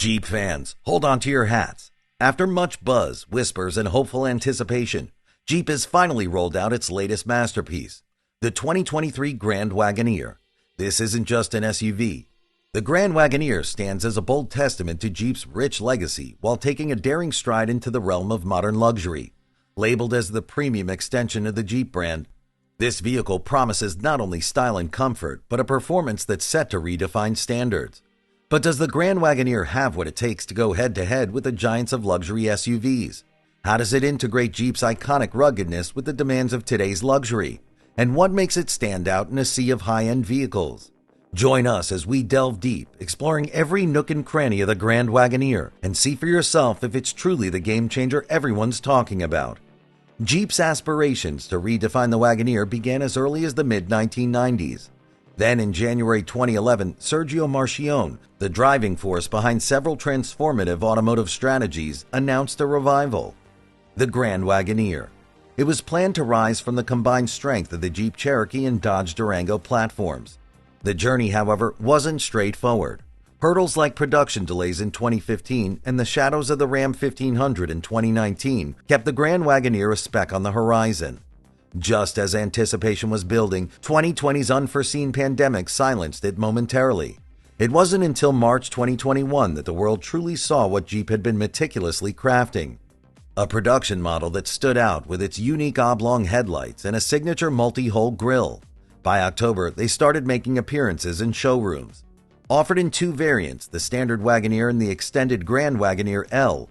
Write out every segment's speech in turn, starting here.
Jeep fans, hold on to your hats. After much buzz, whispers, and hopeful anticipation, Jeep has finally rolled out its latest masterpiece, the 2023 Grand Wagoneer. This isn't just an SUV. The Grand Wagoneer stands as a bold testament to Jeep's rich legacy while taking a daring stride into the realm of modern luxury. Labeled as the premium extension of the Jeep brand, this vehicle promises not only style and comfort, but a performance that's set to redefine standards. But does the Grand Wagoneer have what it takes to go head-to-head with the giants of luxury SUVs? How does it integrate Jeep's iconic ruggedness with the demands of today's luxury? And what makes it stand out in a sea of high-end vehicles? Join us as we delve deep, exploring every nook and cranny of the Grand Wagoneer, and see for yourself if it's truly the game-changer everyone's talking about. Jeep's aspirations to redefine the Wagoneer began as early as the mid-1990s. Then in January 2011, Sergio Marchionne, the driving force behind several transformative automotive strategies, announced a revival. The Grand Wagoneer. It was planned to rise from the combined strength of the Jeep Cherokee and Dodge Durango platforms. The journey, however, wasn't straightforward. Hurdles like production delays in 2015 and the shadows of the Ram 1500 in 2019 kept the Grand Wagoneer a speck on the horizon. Just as anticipation was building, 2020's unforeseen pandemic silenced it momentarily. It wasn't until March 2021 that the world truly saw what Jeep had been meticulously crafting. A production model that stood out with its unique oblong headlights and a signature multi-hole grille. By October, they started making appearances in showrooms. Offered in two variants, the standard Wagoneer and the extended Grand Wagoneer L,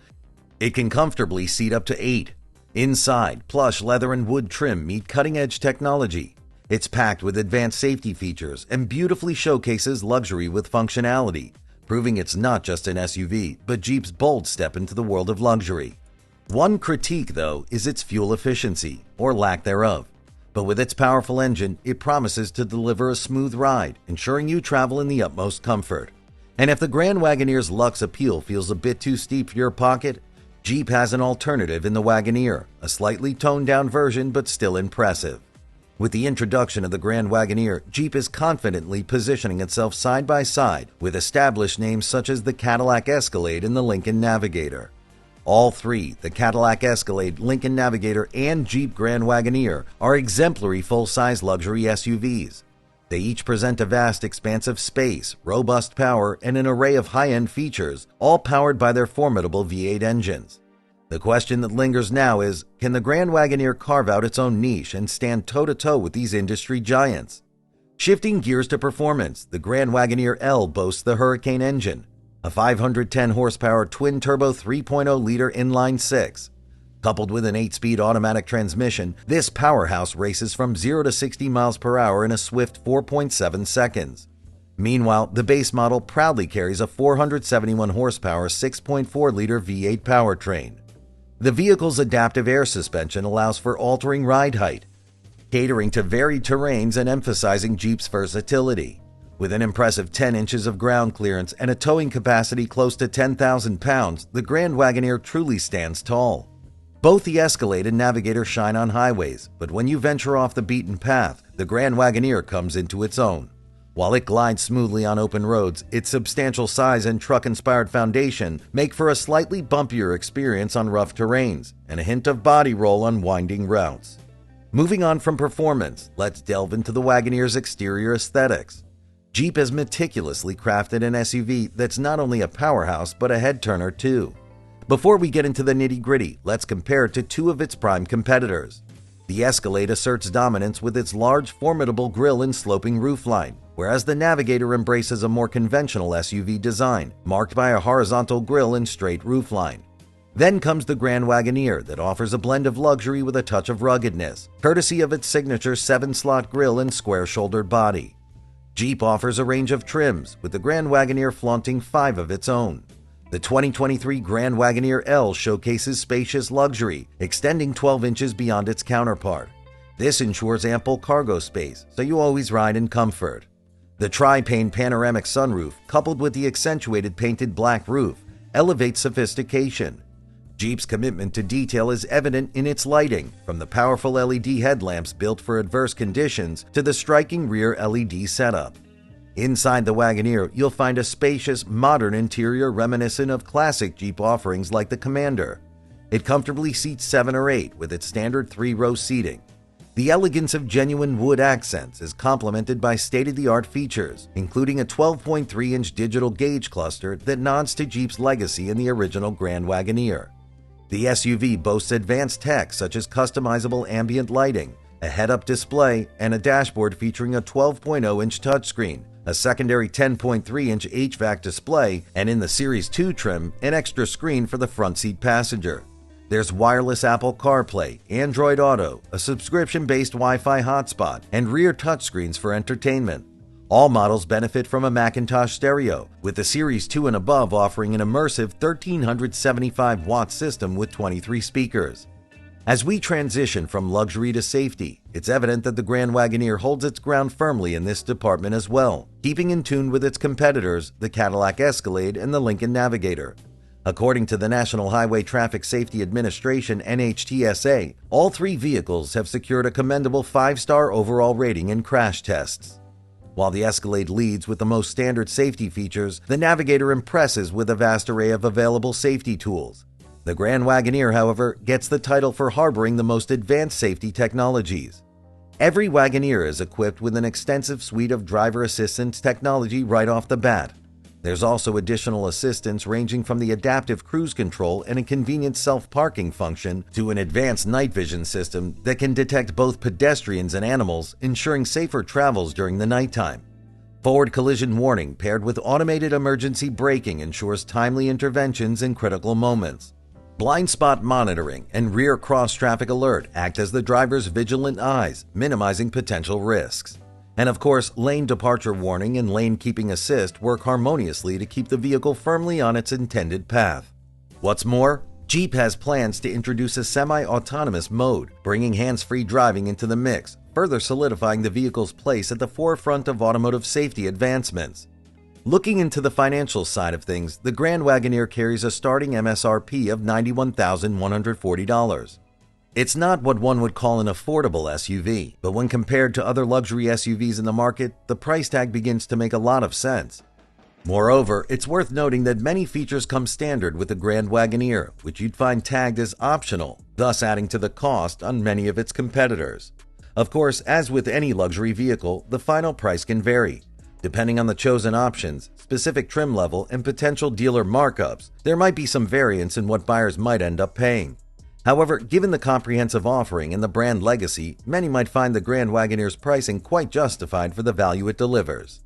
it can comfortably seat up to 8. Inside, plush leather and wood trim meet cutting-edge technology. It's packed with advanced safety features and beautifully showcases luxury with functionality, proving it's not just an SUV, but Jeep's bold step into the world of luxury. One critique, though, is its fuel efficiency, or lack thereof. But with its powerful engine, it promises to deliver a smooth ride, ensuring you travel in the utmost comfort. And if the Grand Wagoneer's luxe appeal feels a bit too steep for your pocket, Jeep has an alternative in the Wagoneer, a slightly toned-down version but still impressive. With the introduction of the Grand Wagoneer, Jeep is confidently positioning itself side by side with established names such as the Cadillac Escalade and the Lincoln Navigator. All three, the Cadillac Escalade, Lincoln Navigator, and Jeep Grand Wagoneer, are exemplary full-size luxury SUVs. They each present a vast, expansive space, robust power, and an array of high-end features, all powered by their formidable V8 engines. The question that lingers now is, can the Grand Wagoneer carve out its own niche and stand toe-to-toe with these industry giants? Shifting gears to performance, the Grand Wagoneer L boasts the Hurricane engine, a 510-horsepower twin-turbo 3.0-liter inline-six. Coupled with an 8-speed automatic transmission, this powerhouse races from 0 to 60 miles per hour in a swift 4.7 seconds. Meanwhile, the base model proudly carries a 471-horsepower 6.4-liter V8 powertrain. The vehicle's adaptive air suspension allows for altering ride height, catering to varied terrains and emphasizing Jeep's versatility. With an impressive 10 inches of ground clearance and a towing capacity close to 10,000 pounds, the Grand Wagoneer truly stands tall. Both the Escalade and Navigator shine on highways, but when you venture off the beaten path, the Grand Wagoneer comes into its own. While it glides smoothly on open roads, its substantial size and truck-inspired foundation make for a slightly bumpier experience on rough terrains and a hint of body roll on winding routes. Moving on from performance, let's delve into the Wagoneer's exterior aesthetics. Jeep has meticulously crafted an SUV that's not only a powerhouse but a head-turner too. Before we get into the nitty-gritty, let's compare it to two of its prime competitors. The Escalade asserts dominance with its large, formidable grille and sloping roofline, whereas the Navigator embraces a more conventional SUV design, marked by a horizontal grille and straight roofline. Then comes the Grand Wagoneer that offers a blend of luxury with a touch of ruggedness, courtesy of its signature 7-slot grille and square-shouldered body. Jeep offers a range of trims, with the Grand Wagoneer flaunting 5 of its own. The 2023 Grand Wagoneer L showcases spacious luxury, extending 12 inches beyond its counterpart. This ensures ample cargo space, so you always ride in comfort. The tri-pane panoramic sunroof, coupled with the accentuated painted black roof, elevates sophistication. Jeep's commitment to detail is evident in its lighting, from the powerful LED headlamps built for adverse conditions to the striking rear LED setup. Inside the Wagoneer, you'll find a spacious, modern interior reminiscent of classic Jeep offerings like the Commander. It comfortably seats 7 or 8 with its standard 3-row seating. The elegance of genuine wood accents is complemented by state-of-the-art features, including a 12.3-inch digital gauge cluster that nods to Jeep's legacy in the original Grand Wagoneer. The SUV boasts advanced tech such as customizable ambient lighting, a head-up display, and a dashboard featuring a 12.0-inch touchscreen, a secondary 10.3-inch HVAC display, and in the Series 2 trim, an extra screen for the front seat passenger. There's wireless Apple CarPlay, Android Auto, a subscription-based Wi-Fi hotspot, and rear touchscreens for entertainment. All models benefit from a Macintosh stereo, with the Series 2 and above offering an immersive 1,375-watt system with 23 speakers. As we transition from luxury to safety, it's evident that the Grand Wagoneer holds its ground firmly in this department as well, keeping in tune with its competitors, the Cadillac Escalade and the Lincoln Navigator. According to the National Highway Traffic Safety Administration (NHTSA), all 3 vehicles have secured a commendable 5-star overall rating in crash tests. While the Escalade leads with the most standard safety features, the Navigator impresses with a vast array of available safety tools. The Grand Wagoneer, however, gets the title for harboring the most advanced safety technologies. Every Wagoneer is equipped with an extensive suite of driver assistance technology right off the bat. There's also additional assistance ranging from the adaptive cruise control and a convenient self-parking function to an advanced night vision system that can detect both pedestrians and animals, ensuring safer travels during the nighttime. Forward collision warning paired with automated emergency braking ensures timely interventions in critical moments. Blind spot monitoring and rear cross-traffic alert act as the driver's vigilant eyes, minimizing potential risks. And of course, lane departure warning and lane keeping assist work harmoniously to keep the vehicle firmly on its intended path. What's more, Jeep has plans to introduce a semi-autonomous mode, bringing hands-free driving into the mix, further solidifying the vehicle's place at the forefront of automotive safety advancements. Looking into the financial side of things, the Grand Wagoneer carries a starting MSRP of $91,140. It's not what one would call an affordable SUV, but when compared to other luxury SUVs in the market, the price tag begins to make a lot of sense. Moreover, it's worth noting that many features come standard with the Grand Wagoneer, which you'd find tagged as optional, thus adding to the cost on many of its competitors. Of course, as with any luxury vehicle, the final price can vary. Depending on the chosen options, specific trim level, and potential dealer markups, there might be some variance in what buyers might end up paying. However, given the comprehensive offering and the brand legacy, many might find the Grand Wagoneer's pricing quite justified for the value it delivers.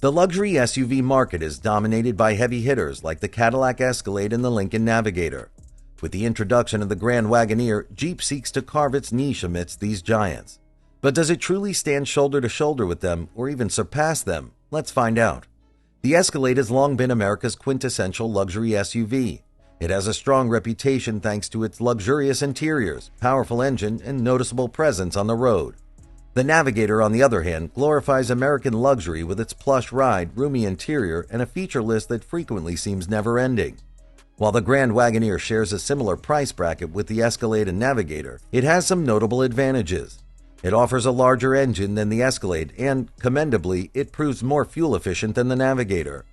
The luxury SUV market is dominated by heavy hitters like the Cadillac Escalade and the Lincoln Navigator. With the introduction of the Grand Wagoneer, Jeep seeks to carve its niche amidst these giants. But does it truly stand shoulder to shoulder with them or even surpass them? Let's find out. The Escalade has long been America's quintessential luxury SUV. It has a strong reputation thanks to its luxurious interiors, powerful engine, and noticeable presence on the road. The Navigator, on the other hand, glorifies American luxury with its plush ride, roomy interior, and a feature list that frequently seems never-ending. While the Grand Wagoneer shares a similar price bracket with the Escalade and Navigator, it has some notable advantages. It offers a larger engine than the Escalade and, commendably, it proves more fuel efficient than the Navigator.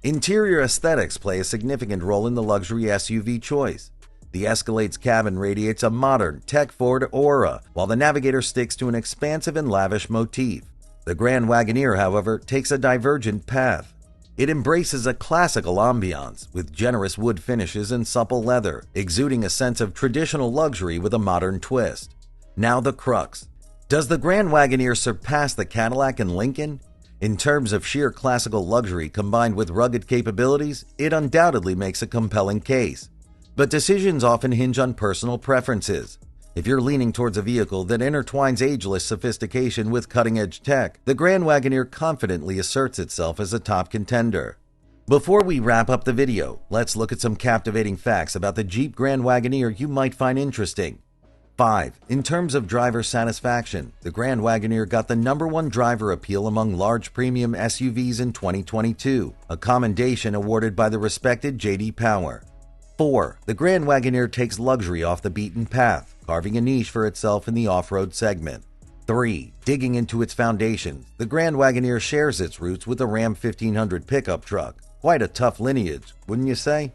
Interior aesthetics play a significant role in the luxury SUV choice. The Escalade's cabin radiates a modern, tech-forward aura, while the Navigator sticks to an expansive and lavish motif. The Grand Wagoneer, however, takes a divergent path. It embraces a classical ambiance, with generous wood finishes and supple leather, exuding a sense of traditional luxury with a modern twist. Now the crux. Does the Grand Wagoneer surpass the Cadillac and Lincoln? In terms of sheer classical luxury combined with rugged capabilities, it undoubtedly makes a compelling case. But decisions often hinge on personal preferences. If you're leaning towards a vehicle that intertwines ageless sophistication with cutting-edge tech, the Grand Wagoneer confidently asserts itself as a top contender. Before we wrap up the video, let's look at some captivating facts about the Jeep Grand Wagoneer you might find interesting. 5. In terms of driver satisfaction, the Grand Wagoneer got the #1 driver appeal among large premium SUVs in 2022, a commendation awarded by the respected J.D. Power. 4. The Grand Wagoneer takes luxury off the beaten path, carving a niche for itself in the off-road segment. 3. Digging into its foundations, the Grand Wagoneer shares its roots with the Ram 1500 pickup truck. Quite a tough lineage, wouldn't you say?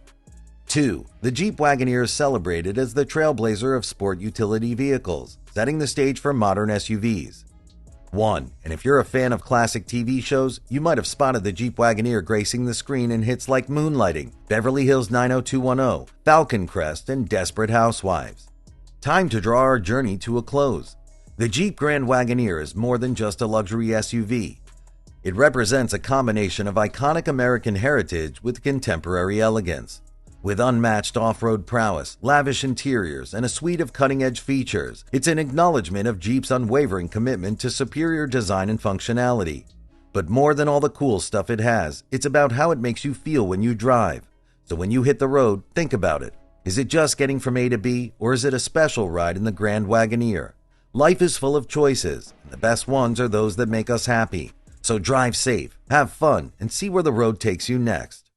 2. The Jeep Wagoneer is celebrated as the trailblazer of sport utility vehicles, setting the stage for modern SUVs. 1. And if you're a fan of classic TV shows, you might have spotted the Jeep Wagoneer gracing the screen in hits like Moonlighting, Beverly Hills 90210, Falcon Crest, and Desperate Housewives. Time to draw our journey to a close. The Jeep Grand Wagoneer is more than just a luxury SUV. It represents a combination of iconic American heritage with contemporary elegance. With unmatched off-road prowess, lavish interiors, and a suite of cutting-edge features, it's an acknowledgement of Jeep's unwavering commitment to superior design and functionality. But more than all the cool stuff it has, it's about how it makes you feel when you drive. So when you hit the road, think about it. Is it just getting from A to B, or is it a special ride in the Grand Wagoneer? Life is full of choices, and the best ones are those that make us happy. So drive safe, have fun, and see where the road takes you next.